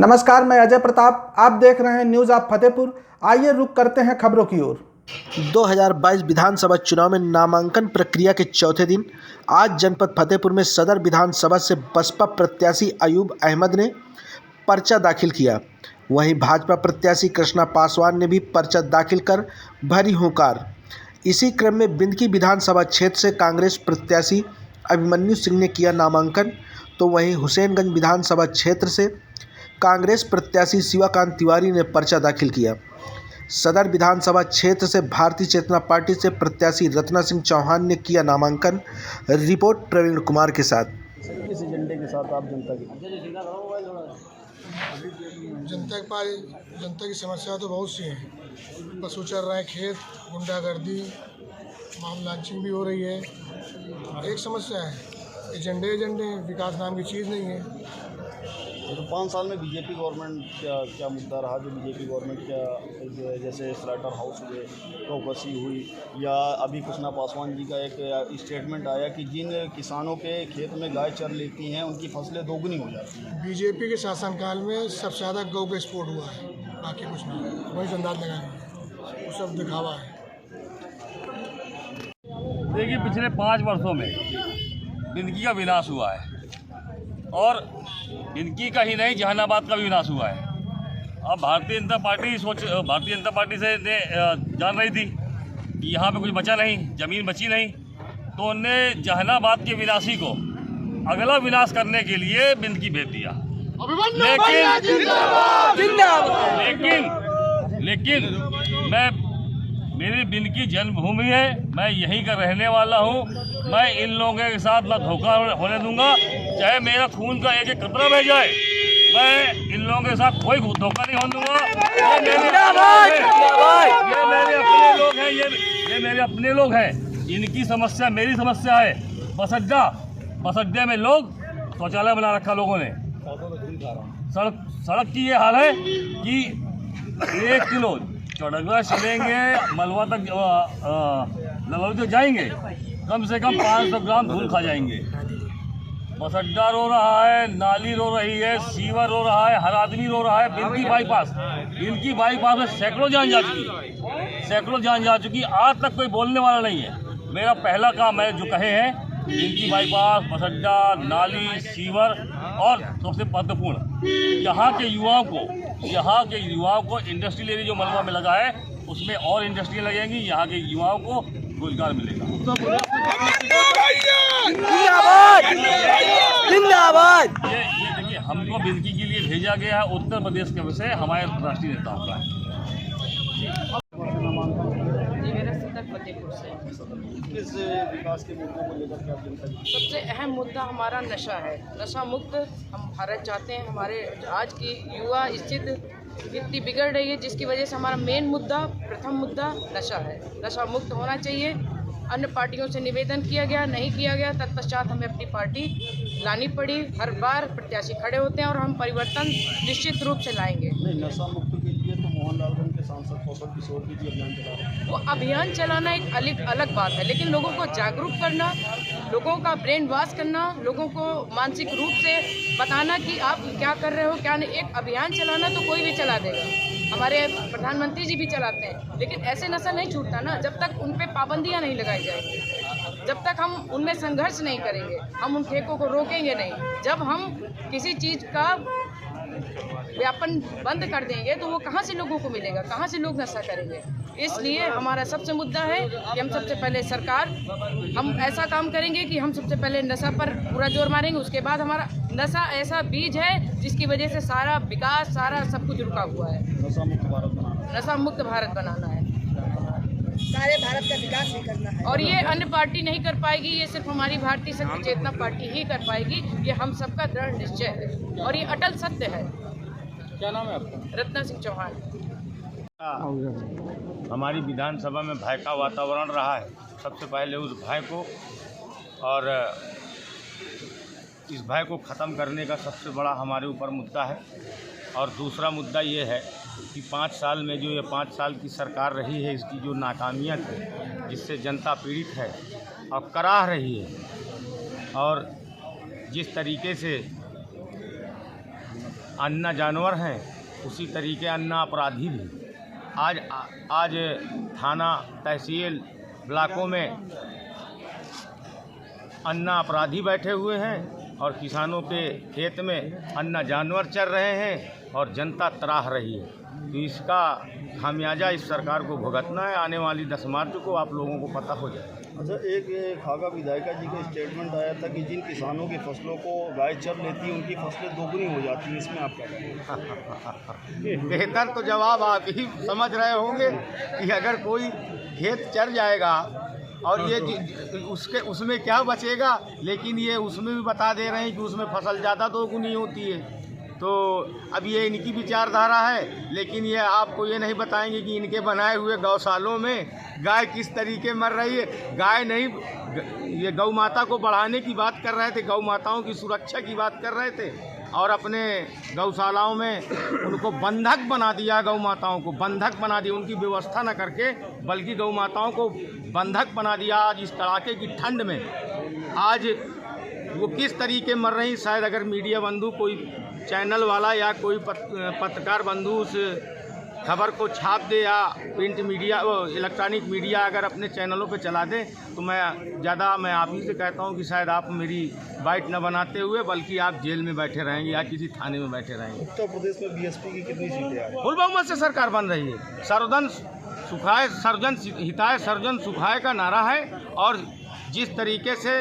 नमस्कार, मैं अजय प्रताप। आप देख रहे हैं न्यूज़ ऑफ फतेहपुर। आइए रुक करते हैं खबरों की ओर। 2022 विधानसभा चुनाव में नामांकन प्रक्रिया के चौथे दिन आज जनपद फतेहपुर में सदर विधानसभा से बसपा प्रत्याशी अयूब अहमद ने पर्चा दाखिल किया। वहीं भाजपा प्रत्याशी कृष्णा पासवान ने भी पर्चा दाखिल कर भरी हुंकार। इसी क्रम में बिंदकी विधानसभा क्षेत्र से कांग्रेस प्रत्याशी अभिमन्यु सिंह ने किया नामांकन, तो वहीं हुसैनगंज विधानसभा क्षेत्र से कांग्रेस प्रत्याशी शिवाकांत तिवारी ने पर्चा दाखिल किया। सदर विधानसभा क्षेत्र से भारतीय चेतना पार्टी से प्रत्याशी रत्ना सिंह चौहान ने किया नामांकन। रिपोर्ट प्रवीण कुमार के साथ। किस एजेंडे के साथ आप जनता की समस्या तो बहुत सी हैं। पशु चर रहे हैं, खेत, गुंडागर्दी, माम लॉन्चिंग भी हो रही है। एक समस्या है, एजेंडे विकास नाम की चीज़ नहीं है। तो 5 साल में बीजेपी गवर्नमेंट क्या मुद्दा रहा जो बीजेपी गवर्नमेंट क्या, जैसे स्लाटर हाउस हुए, चौकसी हुई, या अभी कृष्णा पासवान जी का एक स्टेटमेंट आया कि जिन किसानों के खेत में गाय चर लेती हैं उनकी फसलें दोगुनी हो जाती हैं। बीजेपी के शासनकाल में सबसे ज़्यादा गौ का एक्सपोर्ट हुआ है, बाकी कुछ नहीं। वही अंदाज लगाएंगे, वो सब दिखावा है। देखिए, पिछले 5 वर्षों में बिंदकी का विनाश हुआ है और बिंदकी का ही नहीं, जहानाबाद का भी विनाश हुआ है। अब भारतीय जनता पार्टी से जान रही थी कि यहाँ पे कुछ बचा नहीं, ज़मीन बची नहीं, तो उन्होंने जहानाबाद के विनाशी को अगला विनाश करने के लिए बिंदकी भेज दिया। लेकिन मेरी बिंदकी जन्मभूमि है, मैं यहीं का रहने वाला हूँ। मैं इन लोगों के साथ ना धोखा होने दूंगा, चाहे मेरा खून का एक कतरा बह जाए, मैं इन लोगों के साथ कोई धोखा नहीं होने दूंगा। ये मेरे अपने लोग हैं, ये मेरे अपने लोग हैं। इनकी समस्या मेरी समस्या है। बस अड्डे में लोग शौचालय बना रखा लोगों ने। सड़क की ये हाल है कि 1 किलो चौड़गरा चलेंगे, मलवा तक ललौली तक जाएंगे, कम से कम 500 ग्राम धूल खा जाएंगे। बस अड्डा रो रहा है, नाली रो रही है, सीवर रो रहा है, हर आदमी रो रहा है। बिंदकी बाईपास में सैकड़ों जान जा चुकी। आज तक कोई बोलने वाला नहीं है। मेरा पहला काम है जो कहे हैं, बिंदकी बाईपास, बस अड्डा, नाली, सीवर और सबसे महत्वपूर्ण यहाँ के युवाओं को इंडस्ट्रियल एरिया जो मलबा में लगा है उसमें और इंडस्ट्रियाँ लगेंगी। यहाँ के युवाओं को रोजगार मिलेगा। ये देखिए, हमको बिंदकी के लिए भेजा गया है उत्तर प्रदेश के विषय हमारे राष्ट्रीय नेताओं का। किस विकास के मुद्दों को लेकर क्या जनता की? सबसे अहम मुद्दा हमारा नशा है। नशा मुक्त हम भारत चाहते हैं। हमारे आज की युवा स्थिति इतनी बिगड़ रही है जिसकी वजह से हमारा प्रथम मुद्दा नशा है। नशा मुक्त होना चाहिए। अन्य पार्टियों से निवेदन किया गया, नहीं किया गया, तत्पश्चात हमें अपनी पार्टी लानी पड़ी। हर बार प्रत्याशी खड़े होते हैं और हम परिवर्तन निश्चित रूप से लाएंगे। नहीं, नशा मुक्त के लिए तो मोहनलालगंज के सांसद कौशल किशोर जी अभियान चला रहे हैं। वो अभियान चलाना एक अलग बात है, लेकिन लोगों को जागरूक करना, लोगों का ब्रेन वॉश करना, लोगों को मानसिक रूप से बताना कि आप क्या कर रहे हो क्या नहीं। एक अभियान चलाना तो कोई भी चला देगा, हमारे प्रधानमंत्री जी भी चलाते हैं, लेकिन ऐसे नशा नहीं छूटता ना जब तक उन पे पाबंदियां नहीं लगाई जाएंगी, जब तक हम उनमें संघर्ष नहीं करेंगे, हम उन ठेकों को रोकेंगे नहीं। जब हम किसी चीज़ का व्यापन बंद कर देंगे तो वो कहाँ से लोगों को मिलेगा, कहाँ से लोग नशा करेंगे। इसलिए हमारा सबसे मुद्दा है कि हम सबसे पहले हम ऐसा काम करेंगे कि हम सबसे पहले नशा पर पूरा जोर मारेंगे। उसके बाद हमारा नशा ऐसा बीज है जिसकी वजह से सारा विकास, सारा सब कुछ रुका हुआ है। नशा मुक्त भारत बनाना है, सारे भारत का विकास भी करना है। और ये अन्य पार्टी नहीं कर पाएगी, ये सिर्फ हमारी भारतीय शक्ति चेतना पार्टी ही कर पाएगी। ये हम सबका दृढ़ निश्चय है और ये अटल सत्य है। क्या नाम है आपका? रत्ना सिंह चौहान। हमारी विधानसभा में भय का वातावरण रहा है। सबसे पहले उस भय को और इस भय को ख़त्म करने का सबसे बड़ा हमारे ऊपर मुद्दा है। और दूसरा मुद्दा ये है कि 5 साल में जो ये 5 साल की सरकार रही है, इसकी जो नाकामियाँ थी जिससे जनता पीड़ित है और कराह रही है, और जिस तरीके से अन्ना जानवर हैं, उसी तरीके अन्ना अपराधी भी। आज थाना, तहसील, ब्लॉकों में अन्ना अपराधी बैठे हुए हैं और किसानों के खेत में अन्ना जानवर चर रहे हैं और जनता त्राह रही है। तो इसका खामियाजा इस सरकार को भुगतना है। आने वाली 10 मार्च को आप लोगों को पता हो जाए। अच्छा, एक खागा विधायिका जी का स्टेटमेंट आया था कि जिन किसानों की फसलों को गाय चर लेती है उनकी फसलें दोगुनी हो जाती हैं, इसमें आप क्या कहेंगे? बेहतर तो जवाब आप ही समझ रहे होंगे कि अगर कोई खेत चर जाएगा और ये उसमें क्या बचेगा, लेकिन ये उसमें भी बता दे रहे हैं कि उसमें फसल ज़्यादा दोगुनी होती है। तो अब ये इनकी विचारधारा है, लेकिन ये आपको ये नहीं बताएंगे कि इनके बनाए हुए गौशालों में गाय किस तरीके मर रही है। गाय नहीं, ये गौ माता को बढ़ाने की बात कर रहे थे, गौ माताओं की सुरक्षा की बात कर रहे थे और अपने गौशालाओं में उनको बंधक बना दिया। गौ माताओं को बंधक बना दिया, उनकी व्यवस्था न करके बल्कि गौ माताओं को बंधक बना दिया। आज इस कड़ाके की ठंड में आज वो किस तरीके मर रही, शायद अगर मीडिया बंधु, कोई चैनल वाला या कोई पत्रकार बंधु उस खबर को छाप दे या प्रिंट मीडिया, इलेक्ट्रॉनिक मीडिया अगर अपने चैनलों पे चला दे, तो मैं आप ही से कहता हूँ कि शायद आप मेरी बाइट न बनाते हुए बल्कि आप जेल में बैठे रहेंगे या किसी थाने में बैठे रहेंगे। उत्तर प्रदेश में बीएसपी की कितनी सीटें आ रही? फुल बहुमत से सरकार बन रही है। सर्वजन सुखाय, सर्वजन हिताय, सर्वजन सुखाय का नारा है और जिस तरीके से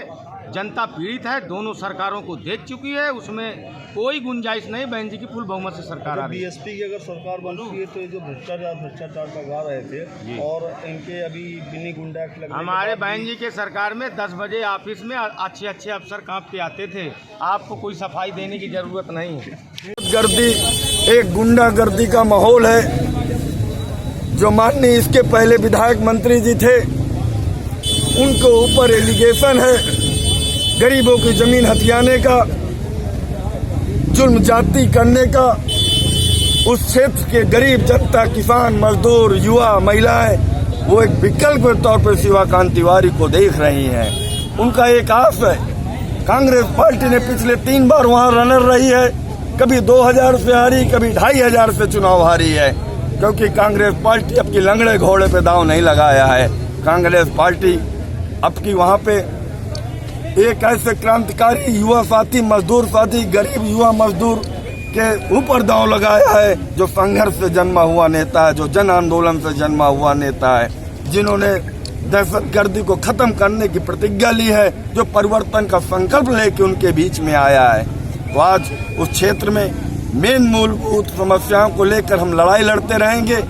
जनता पीड़ित है, दोनों सरकारों को देख चुकी है, उसमें कोई गुंजाइश नहीं। बहन जी की फुल बहुमत से सरकार आ रही है। बीएसपी की अगर सरकार बनती है तो ये जो भ्रष्टाचार का गा रहे थे और इनके अभी बिन्नी गुंडा लगने, हमारे बहन जी के सरकार में 10 बजे ऑफिस में अच्छे अफसर कांप के आते थे। आपको कोई सफाई देने की जरूरत नहीं है। गर्दी, एक गुंडागर्दी का माहौल है। जो माननीय इसके पहले विधायक मंत्री जी थे, उनके ऊपर एलिगेशन है गरीबों की जमीन हथियाने का, जुल्म जाति करने का। उस क्षेत्र के गरीब जनता, किसान, मजदूर, युवा, महिलाएं वो एक विकल्प के तौर पर शिवाकांत तिवारी को देख रही हैं। उनका एक आस है। कांग्रेस पार्टी ने पिछले 3 बार वहां रनर रही है, कभी 2000 से हारी, कभी 2500 से चुनाव हारी है, क्योंकि कांग्रेस पार्टी अब की लंगड़े घोड़े पे दांव नहीं लगाया है। कांग्रेस पार्टी अब की वहां पे एक ऐसे क्रांतिकारी युवा साथी, मजदूर साथी, गरीब युवा मजदूर के ऊपर दांव लगाया है, जो संघर्ष से जन्मा हुआ नेता है, जो जन आंदोलन से जन्मा हुआ नेता है, जिन्होंने दहशतगर्दी को खत्म करने की प्रतिज्ञा ली है, जो परिवर्तन का संकल्प लेके उनके बीच में आया है। तो आज उस क्षेत्र में मेन मूलभूत समस्याओं को लेकर हम लड़ाई लड़ते रहेंगे।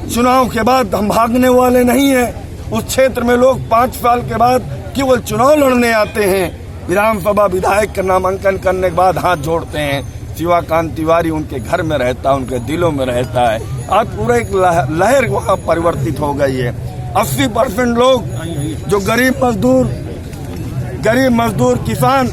चुनाव के बाद हम भागने वाले नहीं हैं। उस क्षेत्र में लोग 5 साल के बाद केवल चुनाव लड़ने आते हैं। विधानसभा विधायक का नामांकन करने के बाद हाथ जोड़ते हैं। शिवाकांत तिवारी उनके घर में रहता है, उनके दिलों में रहता है। आज पूरा एक लहर वहाँ परिवर्तित हो गई है। 80% लोग जो गरीब मजदूर किसान,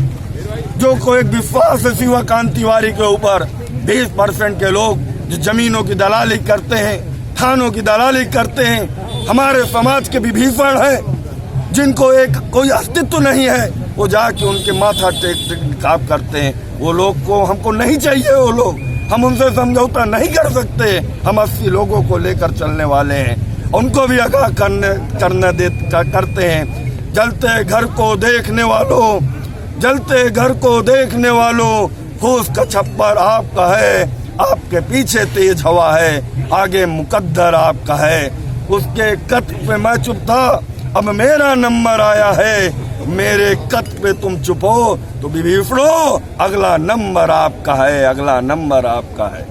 जो को एक विश्वास है शिवाकांत तिवारी के ऊपर, 20% के लोग जो जमीनों की दलाली करते हैं, थानों की दलाली करते हैं, हमारे समाज के विभीषण है, जिनको एक कोई अस्तित्व नहीं है, वो जाके उनके माथा टेक काम करते हैं। वो लोग को हमको नहीं चाहिए। वो लोग, हम उनसे समझौता नहीं कर सकते। हम 80 लोगों को लेकर चलने वाले हैं, उनको भी आगाह करते हैं। जलते घर को देखने वालों, जलते घर को देखने वालों, फूस का छप्पर आपका है, आपके पीछे तेज हवा है, आगे मुकद्दर आपका है। उसके कत्ल पे मैं चुप था, अब मेरा नंबर आया है। मेरे कत्ल पे तुम चुप हो तो विभीषणो, अगला नंबर आपका है, अगला नंबर आपका है।